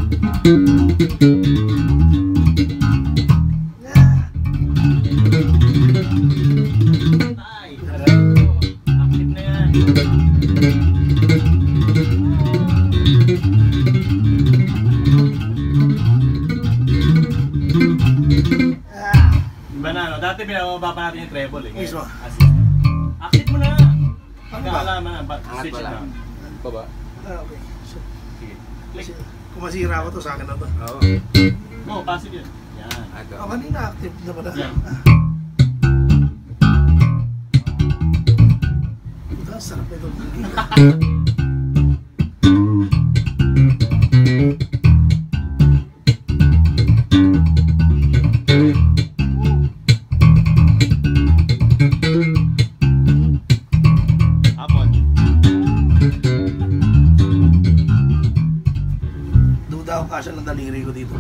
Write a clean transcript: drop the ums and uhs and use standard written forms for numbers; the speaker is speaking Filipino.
Active na yan. Diba na, no? Dati pinababa pa natin yung treble eh. Mismo. Active mo na! Pagkakalaman na, switch it na. Pa ba? Okay. Sige. Click. Kung masira ko to, sa akin na to. Oo. Oo, passive yun. Yan. Oh, kanina active na pala. Yan. Puta, sarap na ito. Hapon. Duda ako kasya ng daliri ko dito.